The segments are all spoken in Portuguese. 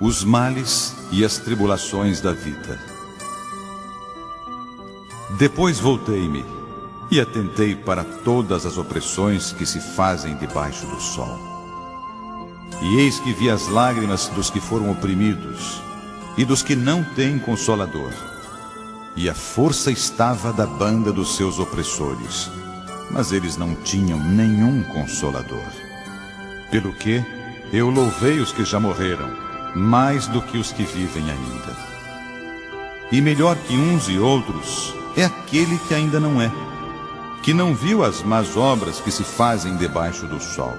os males e as tribulações da vida. Depois voltei-me e atentei para todas as opressões que se fazem debaixo do sol. E eis que vi as lágrimas dos que foram oprimidos e dos que não têm consolador. E a força estava da banda dos seus opressores, mas eles não tinham nenhum consolador. Pelo que eu louvei os que já morreram, mais do que os que vivem ainda. E melhor que uns e outros é aquele que ainda não é, que não viu as más obras que se fazem debaixo do sol.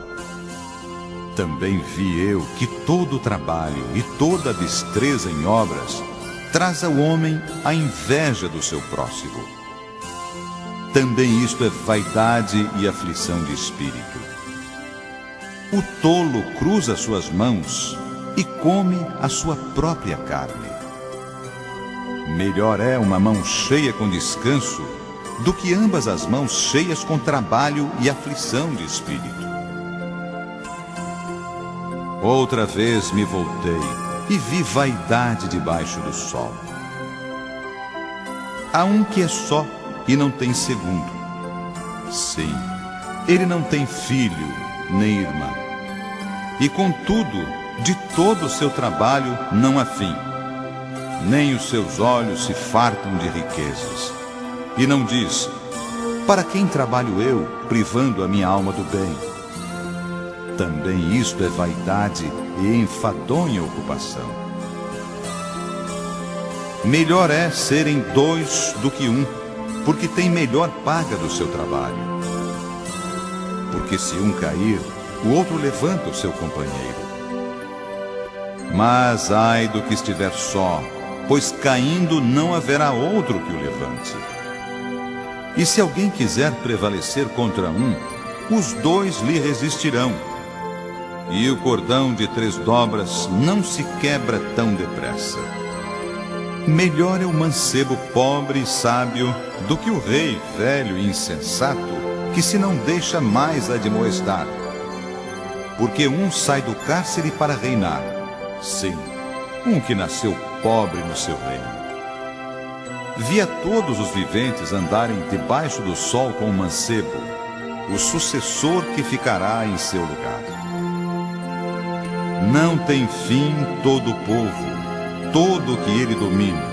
Também vi eu que todo o trabalho e toda a destreza em obras traz ao homem a inveja do seu próximo. Também isto é vaidade e aflição de espírito. O tolo cruza suas mãos e come a sua própria carne. Melhor é uma mão cheia com descanso do que ambas as mãos cheias com trabalho e aflição de espírito. Outra vez me voltei e vi vaidade debaixo do sol. Há um que é só e não tem segundo. Sim, ele não tem filho nem irmã. E contudo, de todo o seu trabalho não há fim. Nem os seus olhos se fartam de riquezas. E não diz: para quem trabalho eu, privando a minha alma do bem? Também isto é vaidade e enfadonha ocupação. Melhor é serem dois do que um, porque tem melhor paga do seu trabalho. Porque se um cair, o outro levanta o seu companheiro. Mas ai do que estiver só, pois caindo não haverá outro que o levante. E se alguém quiser prevalecer contra um, os dois lhe resistirão. E o cordão de 3 dobras não se quebra tão depressa. Melhor é o mancebo pobre e sábio do que o rei velho e insensato, que se não deixa mais admoestar. Porque um sai do cárcere para reinar, sim, um que nasceu pobre no seu reino. Vi a todos os viventes andarem debaixo do sol com o mancebo, o sucessor que ficará em seu lugar. Não tem fim todo o povo, todo o que ele domina.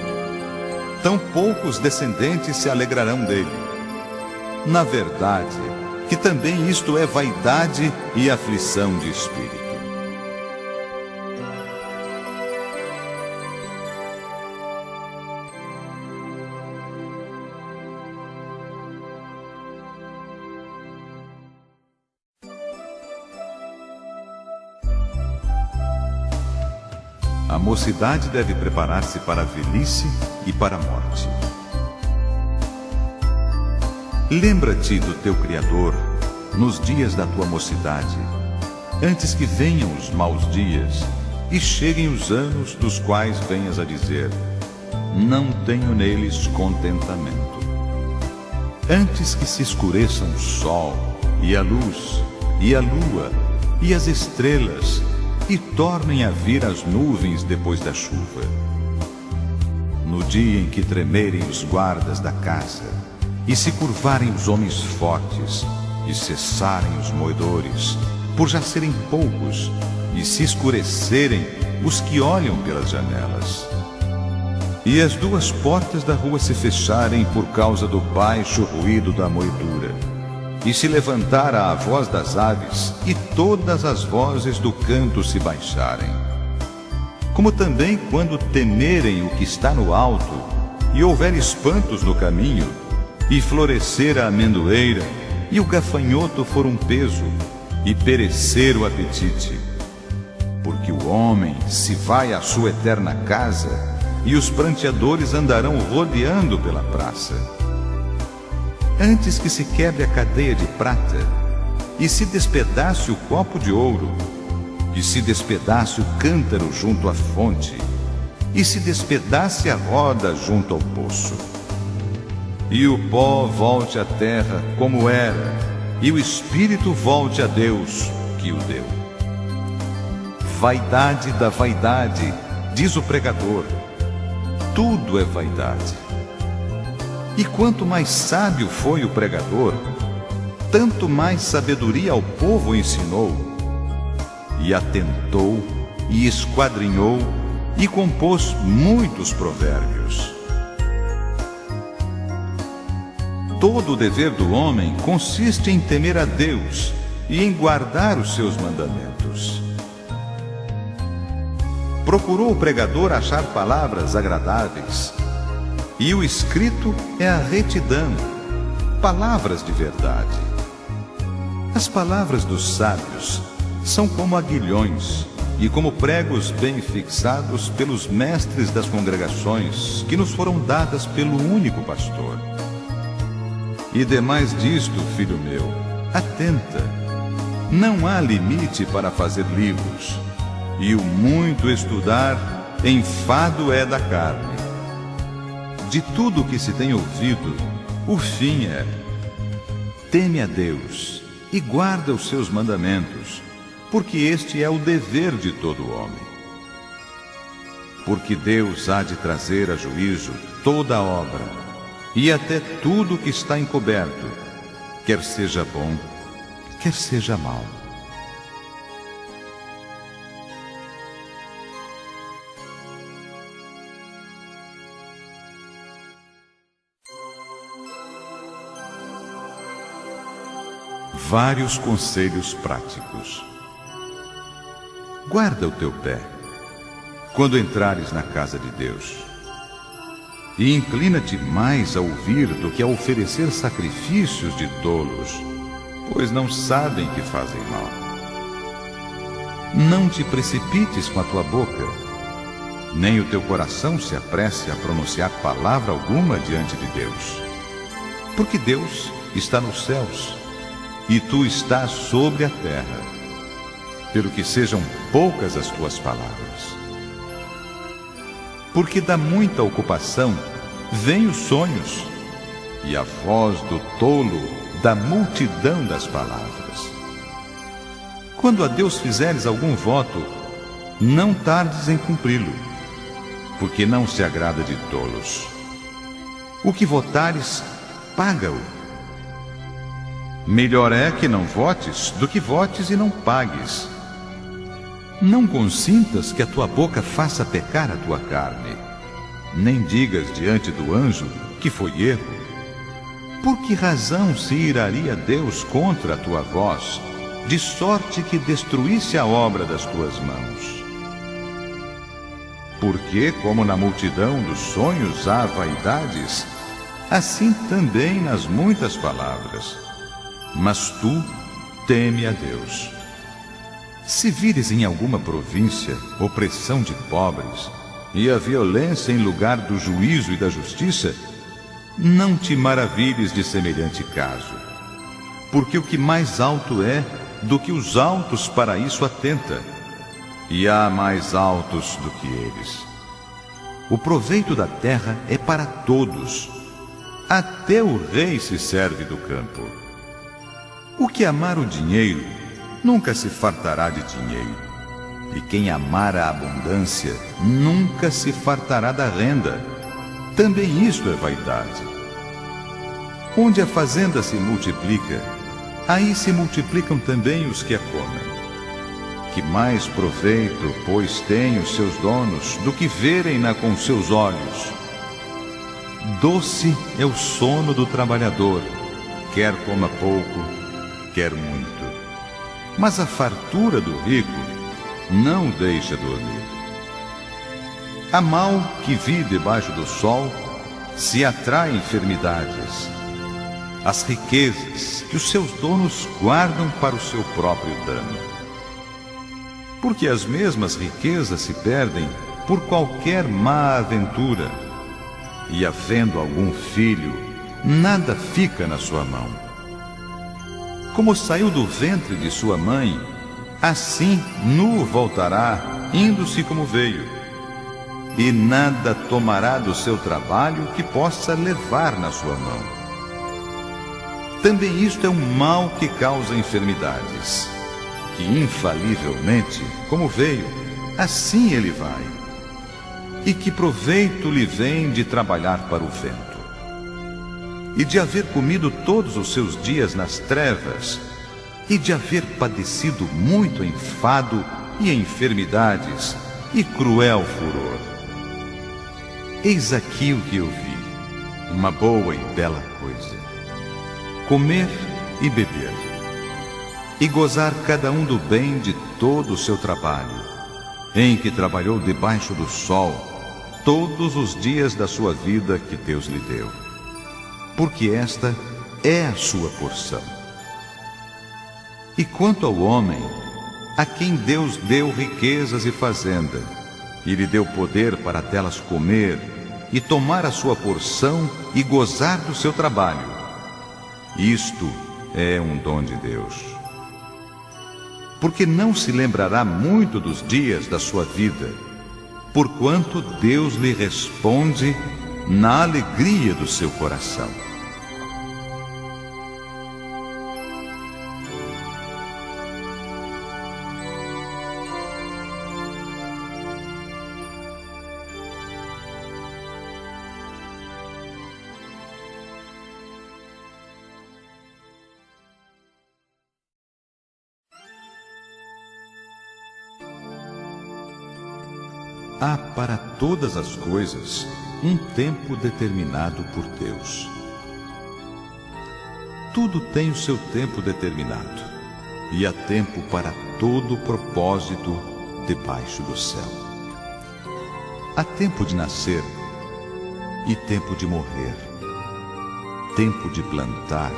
Tão poucos descendentes se alegrarão dele. Na verdade, que também isto é vaidade e aflição de espírito. A mocidade deve preparar-se para a velhice e para a morte. Lembra-te do teu Criador nos dias da tua mocidade, antes que venham os maus dias e cheguem os anos dos quais venhas a dizer: não tenho neles contentamento. Antes que se escureçam o sol e a luz e a lua e as estrelas e tornem a vir as nuvens depois da chuva. No dia em que tremerem os guardas da casa, e se curvarem os homens fortes, e cessarem os moedores, por já serem poucos, e se escurecerem os que olham pelas janelas, e as 2 portas da rua se fecharem por causa do baixo ruído da moedura, e se levantar a voz das aves, e todas as vozes do canto se baixarem. Como também quando temerem o que está no alto, e houver espantos no caminho, e florescer a amendoeira, e o gafanhoto for um peso, e perecer o apetite. Porque o homem se vai à sua eterna casa, e os pranteadores andarão rodeando pela praça. Antes que se quebre a cadeia de prata, e se despedace o copo de ouro, e se despedace o cântaro junto à fonte, e se despedace a roda junto ao poço. E o pó volte à terra como era, e o espírito volte a Deus que o deu. Vaidade da vaidade, diz o pregador. Tudo é vaidade. E quanto mais sábio foi o pregador, tanto mais sabedoria ao povo ensinou. E atentou, e esquadrinhou, e compôs muitos provérbios. Todo o dever do homem consiste em temer a Deus e em guardar os seus mandamentos. Procurou o pregador achar palavras agradáveis, e o escrito é a retidão, palavras de verdade. As palavras dos sábios são como aguilhões e como pregos bem fixados pelos mestres das congregações, que nos foram dadas pelo único pastor. E demais disto, filho meu, atenta. Não há limite para fazer livros, e o muito estudar enfado é da carne. De tudo o que se tem ouvido, o fim é: teme a Deus e guarda os seus mandamentos, porque este é o dever de todo homem. Porque Deus há de trazer a juízo toda a obra, e até tudo que está encoberto, quer seja bom, quer seja mau. Vários conselhos práticos. Guarda o teu pé quando entrares na casa de Deus, e inclina-te mais a ouvir do que a oferecer sacrifícios de tolos, pois não sabem que fazem mal. Não te precipites com a tua boca, nem o teu coração se apresse a pronunciar palavra alguma diante de Deus, porque Deus está nos céus e tu estás sobre a terra, pelo que sejam poucas as tuas palavras. Porque da muita ocupação vêm os sonhos, e a voz do tolo da multidão das palavras. Quando a Deus fizeres algum voto, não tardes em cumpri-lo, porque não se agrada de tolos. O que votares, paga-o. Melhor é que não votes do que votes e não pagues. Não consintas que a tua boca faça pecar a tua carne, nem digas diante do anjo que foi erro. Por que razão se iraria Deus contra a tua voz, de sorte que destruísse a obra das tuas mãos? Porque, como na multidão dos sonhos há vaidades, assim também nas muitas palavras. Mas tu teme a Deus. Se vires em alguma província opressão de pobres, e a violência em lugar do juízo e da justiça, não te maravilhes de semelhante caso, porque o que mais alto é do que os altos para isso atenta, e há mais altos do que eles. O proveito da terra é para todos, até o rei se serve do campo. O que amar o dinheiro, nunca se fartará de dinheiro, e quem amar a abundância, nunca se fartará da renda. Também isto é vaidade. Onde a fazenda se multiplica, aí se multiplicam também os que a comem. Que mais proveito, pois, têm os seus donos do que verem-na com seus olhos? Doce é o sono do trabalhador, quer coma pouco, quer muito. Mas a fartura do rico não o deixa dormir. A mal que vive debaixo do sol se atrai enfermidades. As riquezas que os seus donos guardam para o seu próprio dano. Porque as mesmas riquezas se perdem por qualquer má aventura, e havendo algum filho, nada fica na sua mão. Como saiu do ventre de sua mãe, assim nu voltará, indo-se como veio, e nada tomará do seu trabalho que possa levar na sua mão. Também isto é um mal que causa enfermidades, que infalivelmente, como veio, assim ele vai, e que proveito lhe vem de trabalhar para o vento, e de haver comido todos os seus dias nas trevas, e de haver padecido muito enfado e enfermidades e cruel furor. Eis aqui o que eu vi, uma boa e bela coisa: comer e beber, e gozar cada um do bem de todo o seu trabalho, em que trabalhou debaixo do sol todos os dias da sua vida que Deus lhe deu, porque esta é a sua porção. E quanto ao homem, a quem Deus deu riquezas e fazenda, e lhe deu poder para delas comer, e tomar a sua porção e gozar do seu trabalho, isto é um dom de Deus. Porque não se lembrará muito dos dias da sua vida, porquanto Deus lhe responde na alegria do seu coração. Há para todas as coisas um tempo determinado por Deus. Tudo tem o seu tempo determinado, e há tempo para todo o propósito debaixo do céu. Há tempo de nascer e tempo de morrer, tempo de plantar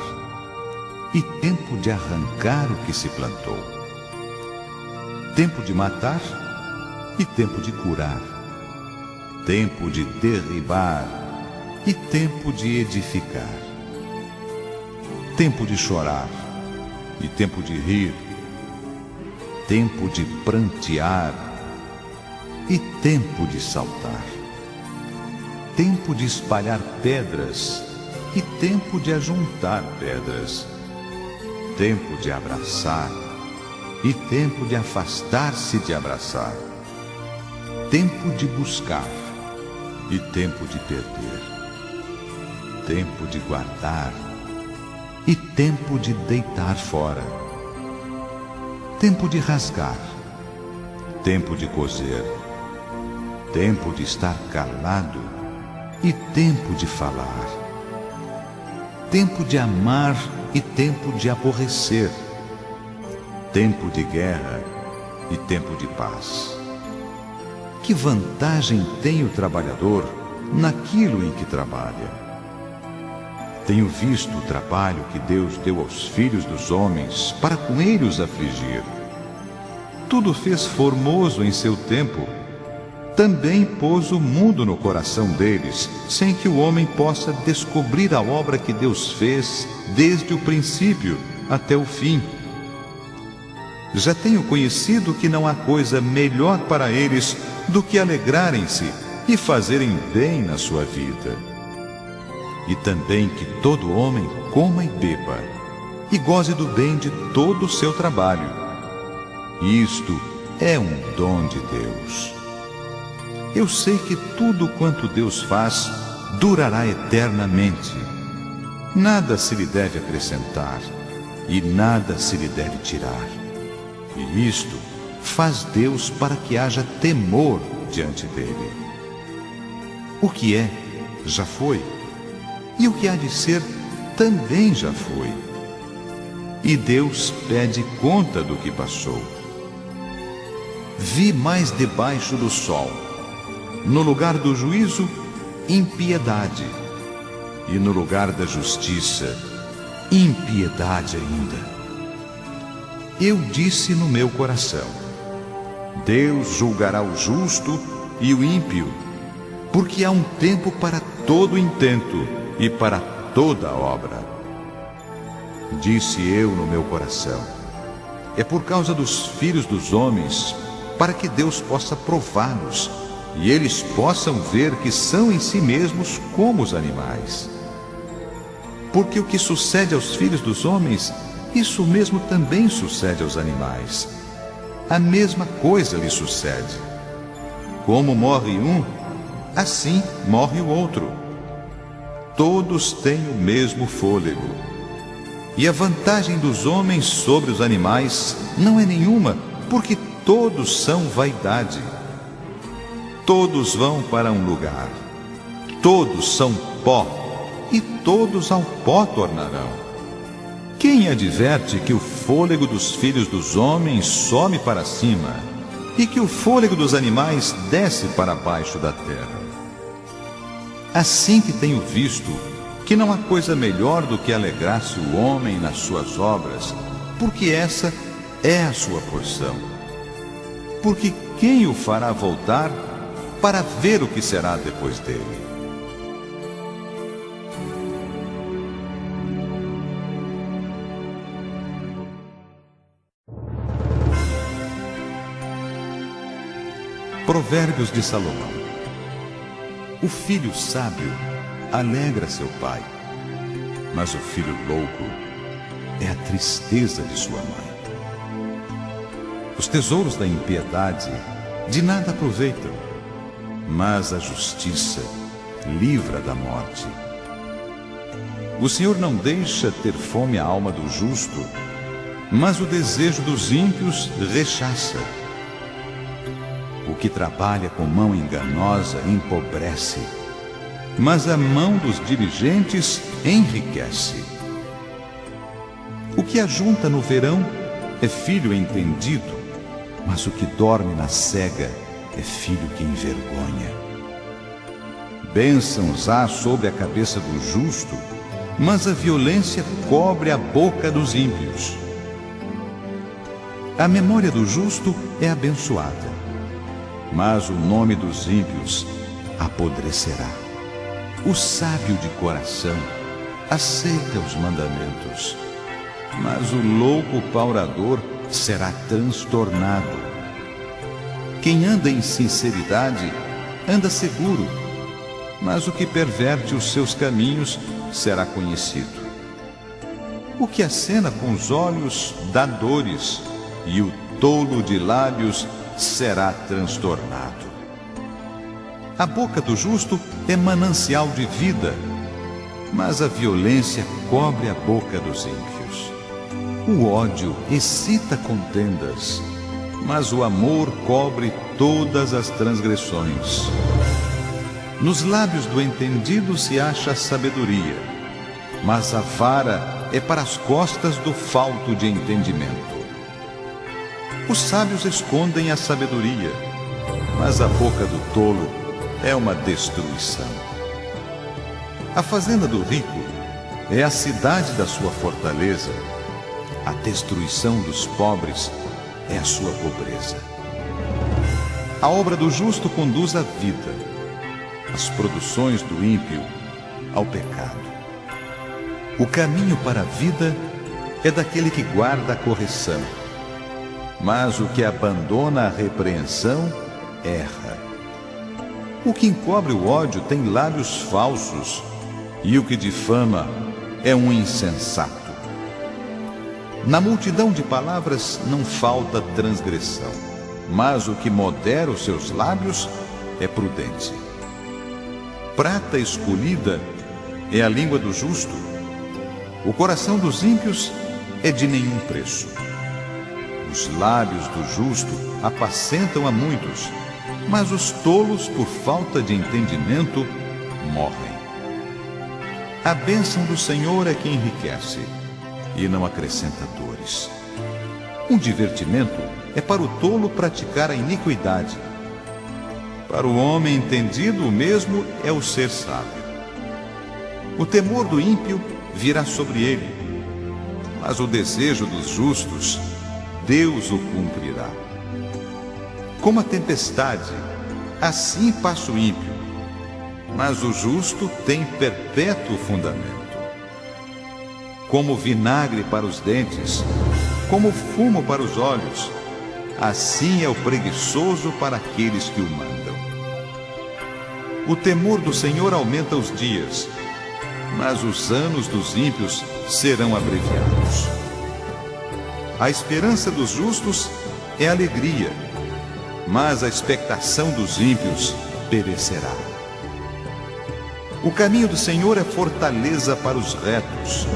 e tempo de arrancar o que se plantou, tempo de matar e tempo de curar, tempo de derribar e tempo de edificar, tempo de chorar e tempo de rir, tempo de prantear e tempo de saltar, tempo de espalhar pedras e tempo de ajuntar pedras, tempo de abraçar e tempo de afastar-se de abraçar, tempo de buscar e tempo de perder, tempo de guardar e tempo de deitar fora, tempo de rasgar, tempo de coser, tempo de estar calado e tempo de falar, tempo de amar e tempo de aborrecer, tempo de guerra e tempo de paz. Que vantagem tem o trabalhador naquilo em que trabalha? Tenho visto o trabalho que Deus deu aos filhos dos homens para com ele os afligir. Tudo fez formoso em seu tempo. Também pôs o mundo no coração deles, sem que o homem possa descobrir a obra que Deus fez desde o princípio até o fim. Já tenho conhecido que não há coisa melhor para eles do que alegrarem-se e fazerem bem na sua vida. E também que todo homem coma e beba, e goze do bem de todo o seu trabalho. Isto é um dom de Deus. Eu sei que tudo quanto Deus faz durará eternamente. Nada se lhe deve acrescentar, e nada se lhe deve tirar. E isto faz Deus para que haja temor diante dele. O que é, já foi, e o que há de ser, também já foi. E Deus pede conta do que passou. Vi mais debaixo do sol, no lugar do juízo, impiedade, e no lugar da justiça, impiedade ainda. Eu disse no meu coração: Deus julgará o justo e o ímpio, porque há um tempo para todo intento e para toda obra. Disse eu no meu coração: é por causa dos filhos dos homens, para que Deus possa prová-los, e eles possam ver que são em si mesmos como os animais. Porque o que sucede aos filhos dos homens isso mesmo também sucede aos animais. A mesma coisa lhe sucede. Como morre um, assim morre o outro. Todos têm o mesmo fôlego. E a vantagem dos homens sobre os animais não é nenhuma, porque todos são vaidade. Todos vão para um lugar. Todos são pó, e todos ao pó tornarão. Quem adverte que o fôlego dos filhos dos homens sobe para cima, e que o fôlego dos animais desce para baixo da terra? Assim que tenho visto que não há coisa melhor do que alegrar-se o homem nas suas obras, porque essa é a sua porção. Porque quem o fará voltar para ver o que será depois dele? Provérbios de Salomão. O filho sábio alegra seu pai, mas o filho louco é a tristeza de sua mãe. Os tesouros da impiedade de nada aproveitam, mas a justiça livra da morte. O Senhor não deixa ter fome a alma do justo, mas o desejo dos ímpios rechaça. O que trabalha com mão enganosa empobrece, mas a mão dos diligentes enriquece. O que ajunta no verão é filho entendido, mas o que dorme na cega é filho que envergonha. Bênçãos há sobre a cabeça do justo, mas a violência cobre a boca dos ímpios. A memória do justo é abençoada, mas o nome dos ímpios apodrecerá. O sábio de coração aceita os mandamentos, mas o louco paurador será transtornado. Quem anda em sinceridade anda seguro, mas o que perverte os seus caminhos será conhecido. O que acena com os olhos dá dores, e o tolo de lábios será transtornado. A boca do justo é manancial de vida, mas a violência cobre a boca dos ímpios. O ódio excita contendas, mas o amor cobre todas as transgressões. Nos lábios do entendido se acha a sabedoria, mas a vara é para as costas do falto de entendimento. Os sábios escondem a sabedoria, mas a boca do tolo é uma destruição. A fazenda do rico é a cidade da sua fortaleza. A destruição dos pobres é a sua pobreza. A obra do justo conduz à vida, as produções do ímpio ao pecado. O caminho para a vida é daquele que guarda a correção, mas o que abandona a repreensão erra. O que encobre o ódio tem lábios falsos, e o que difama é um insensato. Na multidão de palavras não falta transgressão, mas o que modera os seus lábios é prudente. Prata escolhida é a língua do justo, o coração dos ímpios é de nenhum preço. Os lábios do justo apacentam a muitos, mas os tolos, por falta de entendimento, morrem. A bênção do Senhor é que enriquece e não acrescenta dores. Um divertimento é para o tolo praticar a iniquidade. Para o homem entendido, o mesmo é o ser sábio. O temor do ímpio virá sobre ele, mas o desejo dos justos, Deus o cumprirá. Como a tempestade, assim passa o ímpio, mas o justo tem perpétuo fundamento. Como vinagre para os dentes, como fumo para os olhos, assim é o preguiçoso para aqueles que o mandam. O temor do Senhor aumenta os dias, mas os anos dos ímpios serão abreviados. A esperança dos justos é alegria, mas a expectação dos ímpios perecerá. O caminho do Senhor é fortaleza para os retos,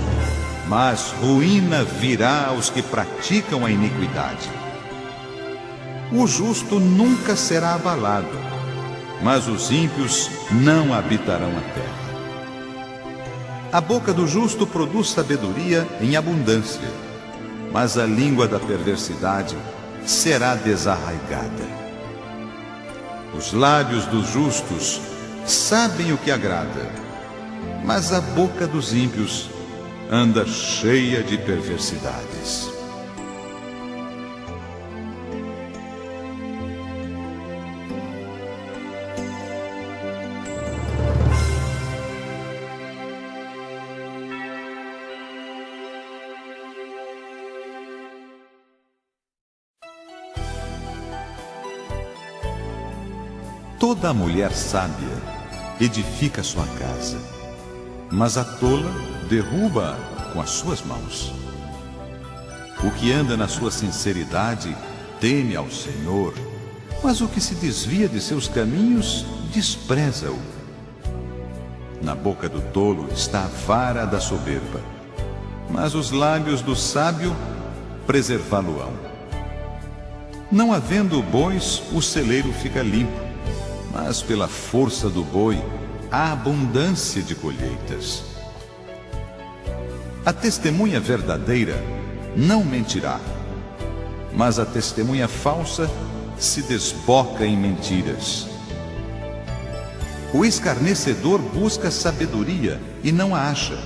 mas ruína virá aos que praticam a iniquidade. O justo nunca será abalado, mas os ímpios não habitarão a terra. A boca do justo produz sabedoria em abundância, mas a língua da perversidade será desarraigada. Os lábios dos justos sabem o que agrada, mas a boca dos ímpios anda cheia de perversidades. Toda mulher sábia edifica sua casa, mas a tola derruba com as suas mãos. O que anda na sua sinceridade teme ao Senhor, mas o que se desvia de seus caminhos despreza-o. Na boca do tolo está a vara da soberba, mas os lábios do sábio preservá-lo-ão. Não havendo bois, o celeiro fica limpo, mas pela força do boi há abundância de colheitas. A testemunha verdadeira não mentirá, mas a testemunha falsa se desboca em mentiras. O escarnecedor busca sabedoria e não a acha,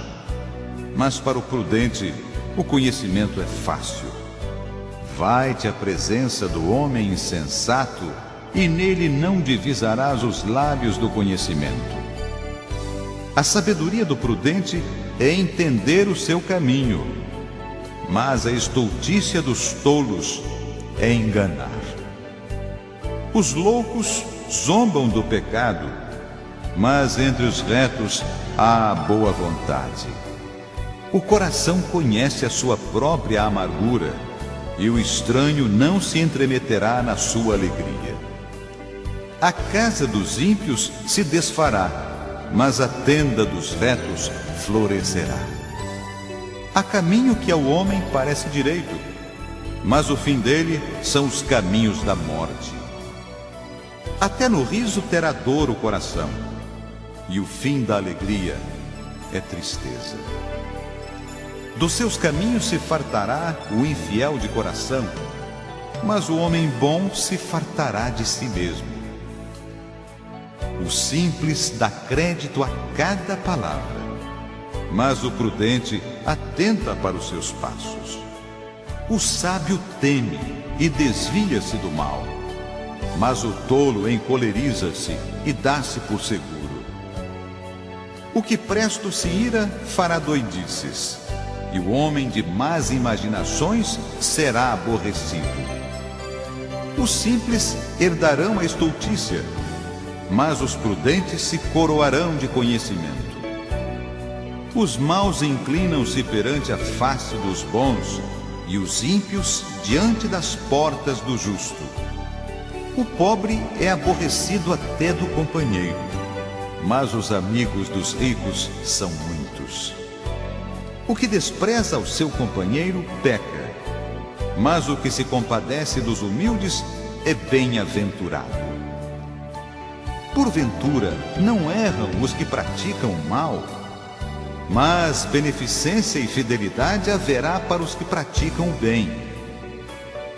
mas para o prudente o conhecimento é fácil. Vai-te à presença do homem insensato, e nele não divisarás os lábios do conhecimento. A sabedoria do prudente é entender o seu caminho, mas a estultícia dos tolos é enganar. Os loucos zombam do pecado, mas entre os retos há boa vontade. O coração conhece a sua própria amargura, e o estranho não se entremeterá na sua alegria. A casa dos ímpios se desfará, mas a tenda dos retos florescerá. Há caminho que ao homem parece direito, mas o fim dele são os caminhos da morte. Até no riso terá dor o coração, e o fim da alegria é tristeza. Dos seus caminhos se fartará o infiel de coração, mas o homem bom se fartará de si mesmo. O simples dá crédito a cada palavra, mas o prudente atenta para os seus passos. O sábio teme e desvia-se do mal, mas o tolo encoleriza-se e dá-se por seguro. O que presto se ira fará doidices, e o homem de más imaginações será aborrecido. Os simples herdarão a estultícia, mas os prudentes se coroarão de conhecimento. Os maus inclinam-se perante a face dos bons, e os ímpios diante das portas do justo. O pobre é aborrecido até do companheiro, mas os amigos dos ricos são muitos. O que despreza o seu companheiro peca, mas o que se compadece dos humildes é bem-aventurado. Porventura, não erram os que praticam o mal, mas beneficência e fidelidade haverá para os que praticam o bem.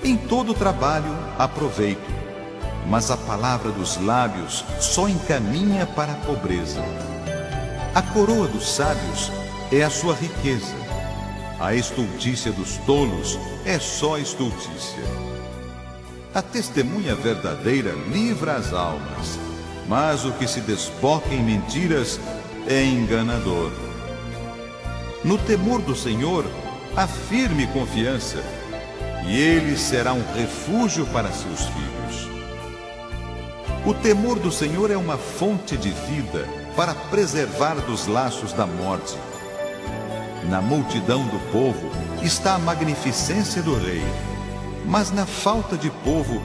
Em todo trabalho há proveito, mas a palavra dos lábios só encaminha para a pobreza. A coroa dos sábios é a sua riqueza, a estultícia dos tolos é só estultícia. A testemunha verdadeira livra as almas, mas o que se desboca em mentiras é enganador. No temor do Senhor há firme confiança, e ele será um refúgio para seus filhos. O temor do Senhor é uma fonte de vida para preservar dos laços da morte. Na multidão do povo está a magnificência do rei, mas na falta de povo,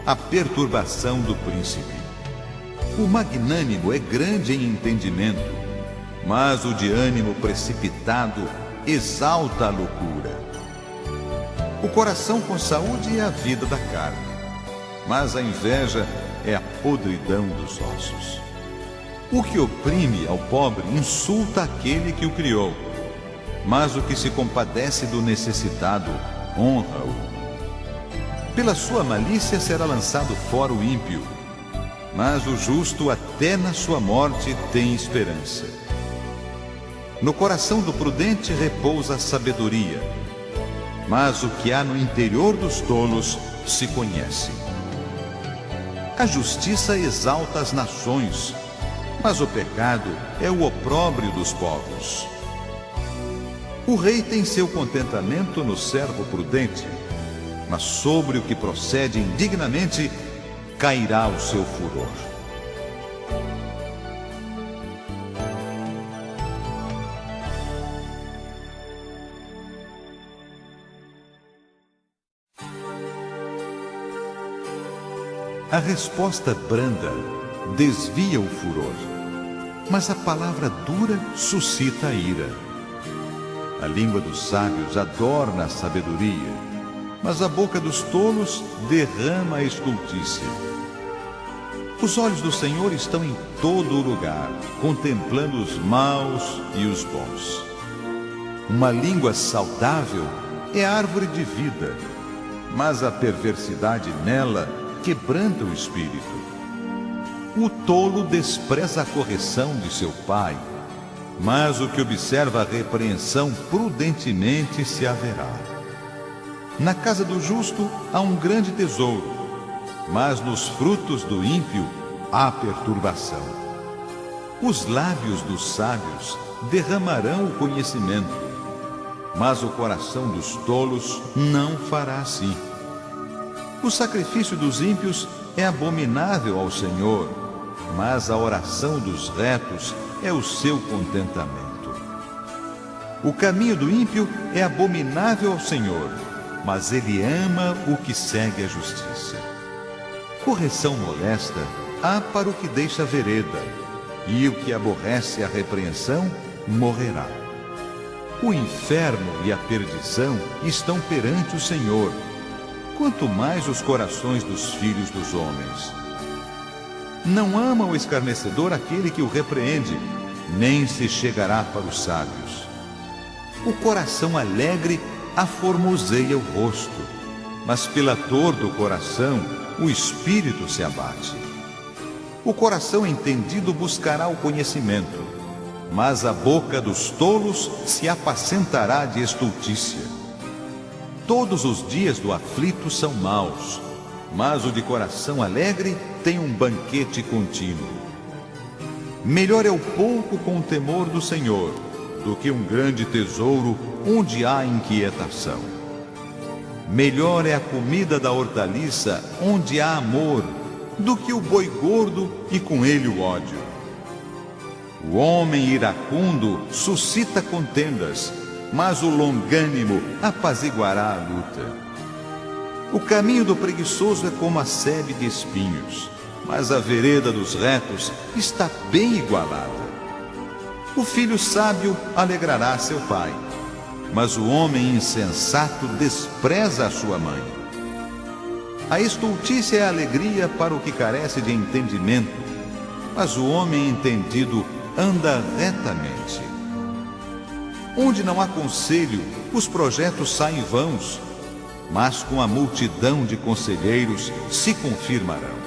a perturbação do príncipe. O magnânimo é grande em entendimento, mas o de ânimo precipitado exalta a loucura. O coração com saúde é a vida da carne, mas a inveja é a podridão dos ossos. O que oprime ao pobre insulta aquele que o criou, mas o que se compadece do necessitado honra-o. Pela sua malícia será lançado fora o ímpio, mas o justo até na sua morte tem esperança. No coração do prudente repousa a sabedoria, mas o que há no interior dos tolos se conhece. A justiça exalta as nações, mas o pecado é o opróbrio dos povos. O rei tem seu contentamento no servo prudente, mas sobre o que procede indignamente cairá o seu furor. A resposta branda desvia o furor, mas a palavra dura suscita a ira. A língua dos sábios adorna a sabedoria, mas a boca dos tolos derrama a estultícia. Os olhos do Senhor estão em todo o lugar, contemplando os maus e os bons. Uma língua saudável é árvore de vida, mas a perversidade nela quebranta o espírito. O tolo despreza a correção de seu pai, mas o que observa a repreensão prudentemente se haverá. Na casa do justo há um grande tesouro, mas nos frutos do ímpio há perturbação. Os lábios dos sábios derramarão o conhecimento, mas o coração dos tolos não fará assim. O sacrifício dos ímpios é abominável ao Senhor, mas a oração dos retos é o seu contentamento. O caminho do ímpio é abominável ao Senhor, mas ele ama o que segue a justiça. Correção molesta há para o que deixa a vereda, e o que aborrece a repreensão morrerá. O inferno e a perdição estão perante o Senhor, quanto mais os corações dos filhos dos homens. Não ama o escarnecedor aquele que o repreende, nem se chegará para os sábios. O coração alegre aformoseia o rosto, mas pela dor do coração o espírito se abate. O coração entendido buscará o conhecimento, mas a boca dos tolos se apacentará de estultícia. Todos os dias do aflito são maus, mas o de coração alegre tem um banquete contínuo. Melhor é o pouco com o temor do Senhor, do que um grande tesouro onde há inquietação. Melhor é a comida da hortaliça onde há amor, do que o boi gordo e com ele o ódio. O homem iracundo suscita contendas, mas o longânimo apaziguará a luta. O caminho do preguiçoso é como a sebe de espinhos, mas a vereda dos retos está bem igualada. O filho sábio alegrará seu pai, mas o homem insensato despreza a sua mãe. A estultícia é alegria para o que carece de entendimento, mas o homem entendido anda retamente. Onde não há conselho, os projetos saem vãos, mas com a multidão de conselheiros se confirmarão.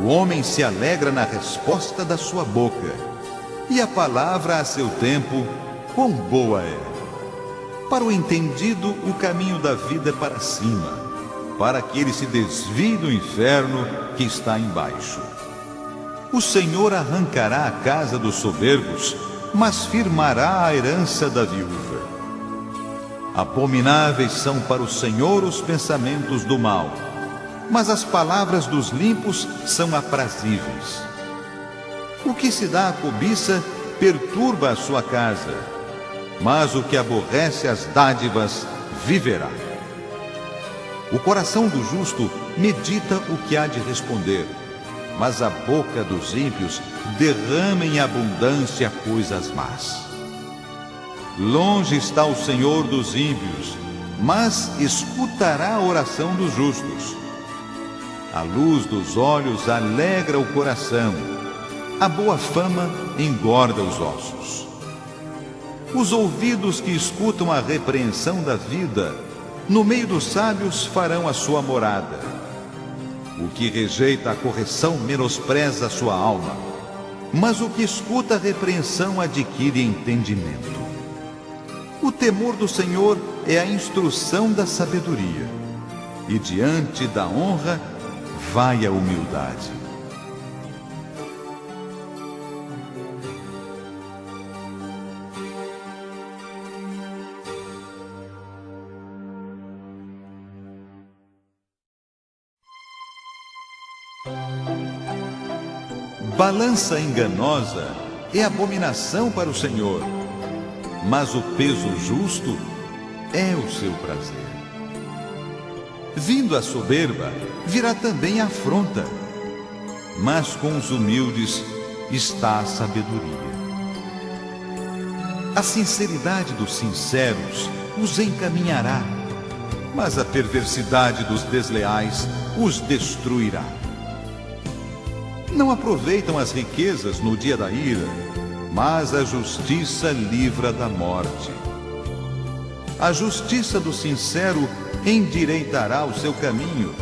O homem se alegra na resposta da sua boca, e a palavra a seu tempo, quão boa é. Para o entendido, o caminho da vida é para cima, para que ele se desvie do inferno que está embaixo. O Senhor arrancará a casa dos soberbos, mas firmará a herança da viúva. Abomináveis são para o Senhor os pensamentos do mal, mas as palavras dos limpos são aprazíveis. O que se dá à cobiça perturba a sua casa, mas o que aborrece as dádivas viverá. O coração do justo medita o que há de responder, mas a boca dos ímpios derrama em abundância coisas más. Longe está o Senhor dos ímpios, mas escutará a oração dos justos. A luz dos olhos alegra o coração, a boa fama engorda os ossos. Os ouvidos que escutam a repreensão da vida, no meio dos sábios farão a sua morada. O que rejeita a correção menospreza a sua alma, mas o que escuta a repreensão adquire entendimento. O temor do Senhor é a instrução da sabedoria, e diante da honra vai a humildade. Balança enganosa é abominação para o Senhor, mas o peso justo é o seu prazer. Vindo a soberba, virá também a afronta, mas com os humildes está a sabedoria. A sinceridade dos sinceros os encaminhará, mas a perversidade dos desleais os destruirá. Não aproveitam as riquezas no dia da ira, mas a justiça livra da morte. A justiça do sincero endireitará o seu caminho,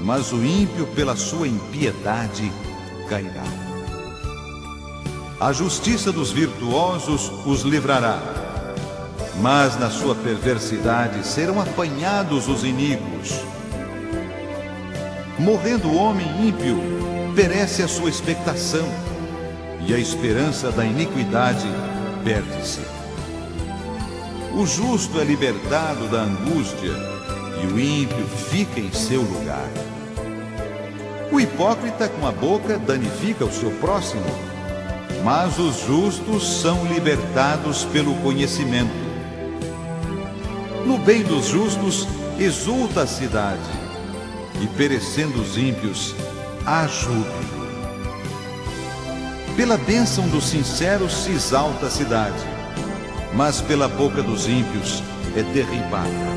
mas o ímpio pela sua impiedade cairá. A justiça dos virtuosos os livrará, mas na sua perversidade serão apanhados os iníquos. Morrendo o homem ímpio, perece a sua expectação, e a esperança da iniquidade perde-se. O justo é libertado da angústia, e o ímpio fica em seu lugar. O hipócrita com a boca danifica o seu próximo, mas os justos são libertados pelo conhecimento. No bem dos justos exulta a cidade, e perecendo os ímpios, há júbilo. Pela bênção dos sinceros se exalta a cidade, mas pela boca dos ímpios é derribada.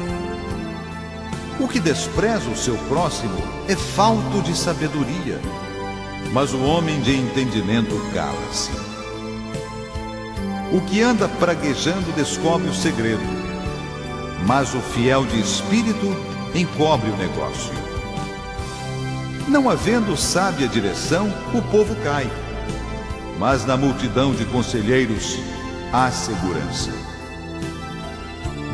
O que despreza o seu próximo é falto de sabedoria, mas o homem de entendimento cala-se. O que anda praguejando descobre o segredo, mas o fiel de espírito encobre o negócio. Não havendo sábia direção, o povo cai, mas na multidão de conselheiros há segurança.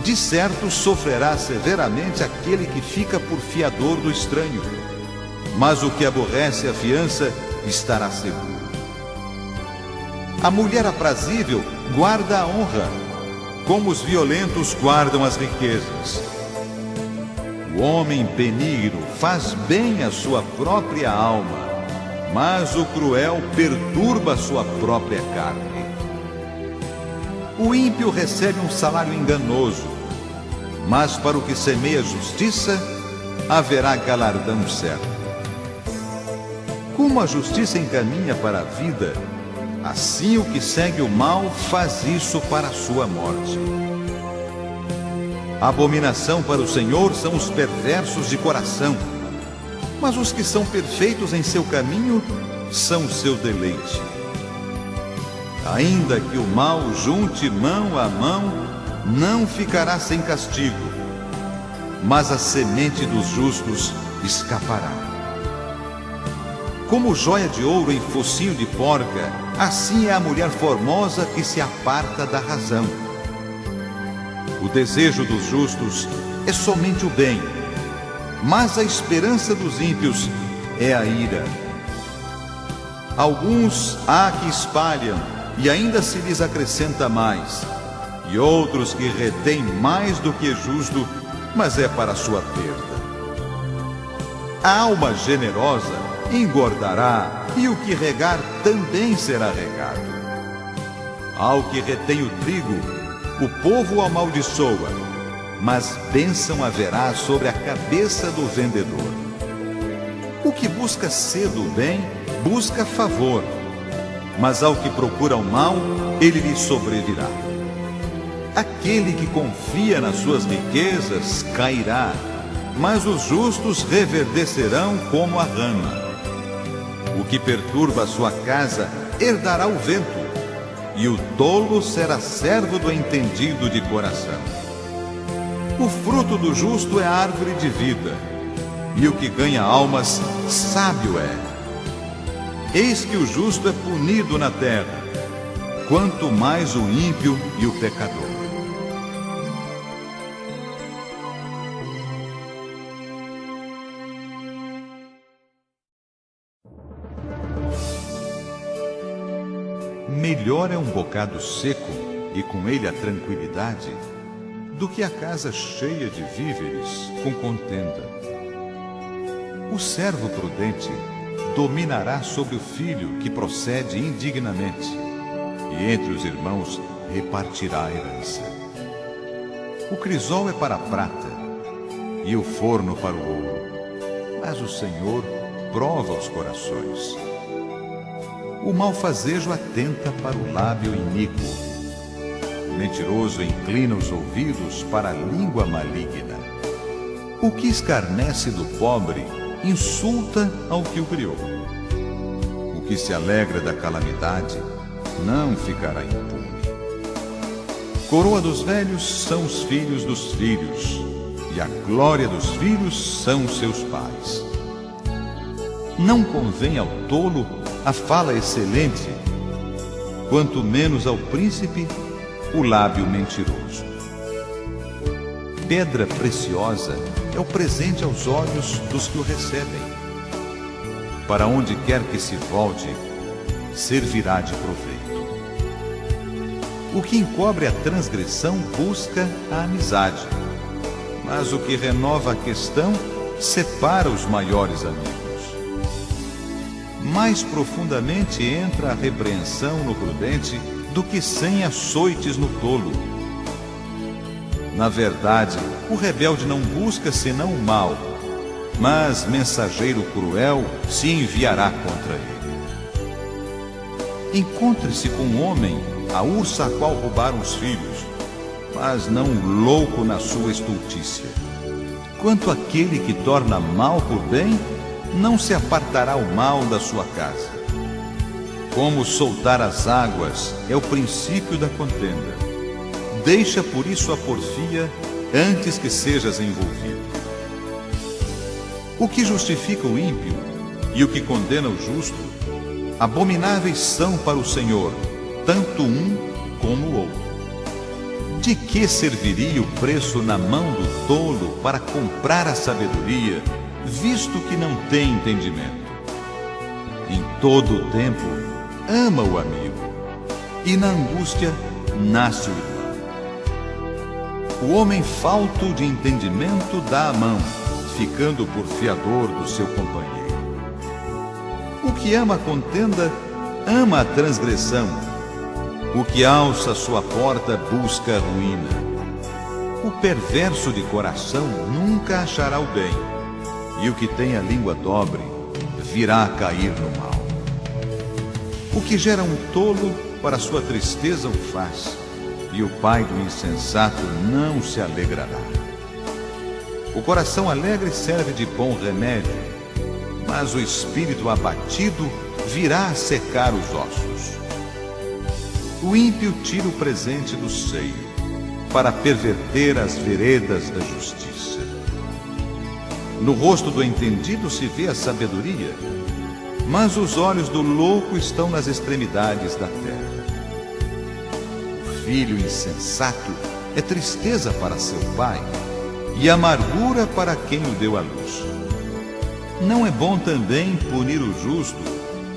De certo sofrerá severamente aquele que fica por fiador do estranho, mas o que aborrece a fiança estará seguro. A mulher aprazível guarda a honra, como os violentos guardam as riquezas. O homem benigno faz bem à sua própria alma, mas o cruel perturba a sua própria carne. O ímpio recebe um salário enganoso, mas para o que semeia justiça, haverá galardão certo. Como a justiça encaminha para a vida, assim o que segue o mal faz isso para a sua morte. A abominação para o Senhor são os perversos de coração, mas os que são perfeitos em seu caminho são o seu deleite. Ainda que o mal junte mão a mão, não ficará sem castigo, mas a semente dos justos escapará. Como joia de ouro em focinho de porca, assim é a mulher formosa que se aparta da razão. O desejo dos justos é somente o bem, mas a esperança dos ímpios é a ira. Alguns há que espalham, e ainda se lhes acrescenta mais, e outros que retêm mais do que é justo, mas é para a sua perda. A alma generosa engordará, e o que regar também será regado. Ao que retém o trigo, o povo o amaldiçoa, mas bênção haverá sobre a cabeça do vendedor. O que busca cedo o bem, busca favor, mas ao que procura o mal, ele lhe sobrevirá. Aquele que confia nas suas riquezas cairá, mas os justos reverdecerão como a rama. O que perturba a sua casa herdará o vento, e o tolo será servo do entendido de coração. O fruto do justo é árvore de vida, e o que ganha almas, sábio é. Eis que o justo é punido na terra, quanto mais o ímpio e o pecador. Melhor é um bocado seco, e com ele a tranquilidade, do que a casa cheia de víveres com contenda. O servo prudente dominará sobre o filho que procede indignamente, e entre os irmãos repartirá a herança. O crisol é para a prata, e o forno para o ouro, mas o Senhor prova os corações. O malfazejo atenta para o lábio iníquo. O mentiroso inclina os ouvidos para a língua maligna. O que escarnece do pobre insulta ao que o criou. O que se alegra da calamidade não ficará impune. Coroa dos velhos são os filhos dos filhos, e a glória dos filhos são seus pais. Não convém ao tolo a fala excelente, quanto menos ao príncipe o lábio mentiroso. Pedra preciosa é o presente aos olhos dos que o recebem. Para onde quer que se volte, servirá de proveito. O que encobre a transgressão busca a amizade, mas o que renova a questão separa os maiores amigos. Mais profundamente entra a repreensão no prudente do que 100 açoites no tolo. Na verdade, o rebelde não busca senão o mal, mas mensageiro cruel se enviará contra ele. Encontre-se com um homem, a ursa a qual roubaram os filhos, mas não o louco na sua estultícia. Quanto àquele que torna mal por bem, não se apartará o mal da sua casa. Como soltar as águas é o princípio da contenda. Deixa por isso a porfia antes que sejas envolvido. O que justifica o ímpio e o que condena o justo, abomináveis são para o Senhor, tanto um como o outro. De que serviria o preço na mão do tolo para comprar a sabedoria, visto que não tem entendimento? Em todo o tempo, ama o amigo, e na angústia nasce o irmão. O homem falto de entendimento dá a mão, ficando por fiador do seu companheiro. O que ama a contenda, ama a transgressão. O que alça a sua porta, busca a ruína. O perverso de coração nunca achará o bem, e o que tem a língua dobre virá a cair no mal. O que gera um tolo, para sua tristeza o faz, e o pai do insensato não se alegrará. O coração alegre serve de bom remédio, mas o espírito abatido virá a secar os ossos. O ímpio tira o presente do seio, para perverter as veredas da justiça. No rosto do entendido se vê a sabedoria, mas os olhos do louco estão nas extremidades da terra. O filho insensato é tristeza para seu pai, e amargura para quem o deu à luz. Não é bom também punir o justo,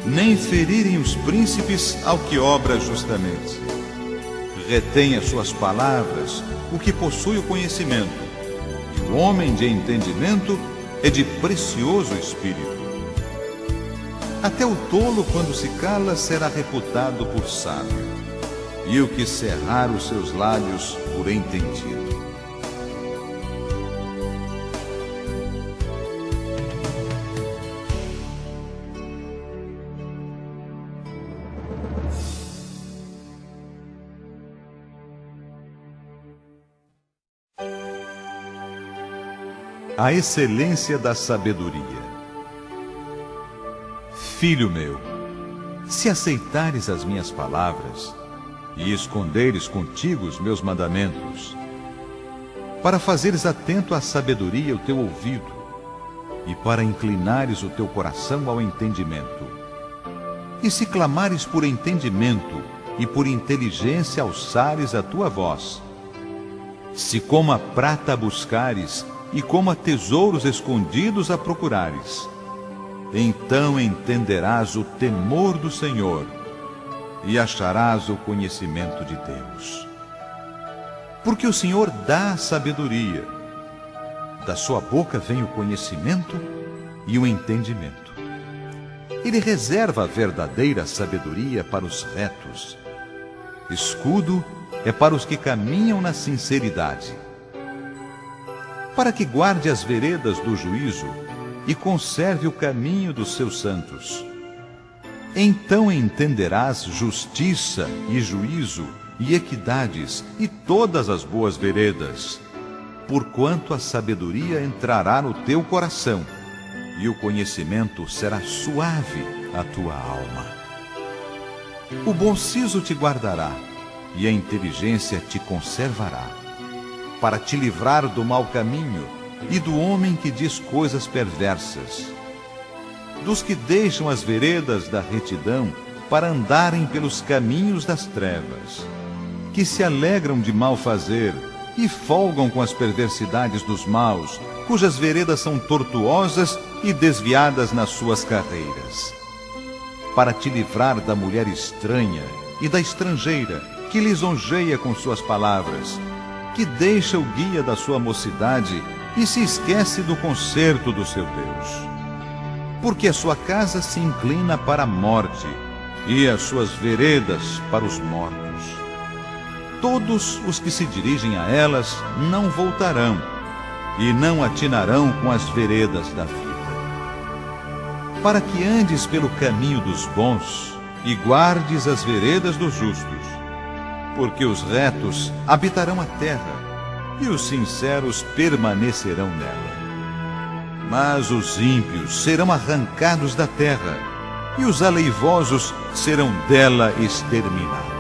nem ferirem os príncipes ao que obra justamente. Retenha suas palavras o que possui o conhecimento, e o homem de entendimento é de precioso espírito. Até o tolo, quando se cala, será reputado por sábio, e o que cerrar os seus lábios por entendido. A excelência da sabedoria. Filho meu, se aceitares as minhas palavras e esconderes contigo os meus mandamentos, para fazeres atento à sabedoria o teu ouvido e para inclinares o teu coração ao entendimento, e se clamares por entendimento e por inteligência alçares a tua voz, se como a prata a buscares e como a tesouros escondidos a procurares, então entenderás o temor do Senhor e acharás o conhecimento de Deus. Porque o Senhor dá a sabedoria, da sua boca vem o conhecimento e o entendimento. Ele reserva a verdadeira sabedoria para os retos, escudo é para os que caminham na sinceridade, para que guarde as veredas do juízo e conserve o caminho dos seus santos. Então entenderás justiça e juízo e equidades e todas as boas veredas, porquanto a sabedoria entrará no teu coração e o conhecimento será suave à tua alma. O bom siso te guardará e a inteligência te conservará, para te livrar do mau caminho e do homem que diz coisas perversas, dos que deixam as veredas da retidão para andarem pelos caminhos das trevas, que se alegram de mal fazer e folgam com as perversidades dos maus, cujas veredas são tortuosas e desviadas nas suas carreiras, para te livrar da mulher estranha e da estrangeira, que lisonjeia com suas palavras, que deixa o guia da sua mocidade e se esquece do conserto do seu Deus. Porque a sua casa se inclina para a morte e as suas veredas para os mortos. Todos os que se dirigem a elas não voltarão e não atinarão com as veredas da vida. Para que andes pelo caminho dos bons e guardes as veredas dos justos, porque os retos habitarão a terra e os sinceros permanecerão nela. Mas os ímpios serão arrancados da terra e os aleivosos serão dela exterminados.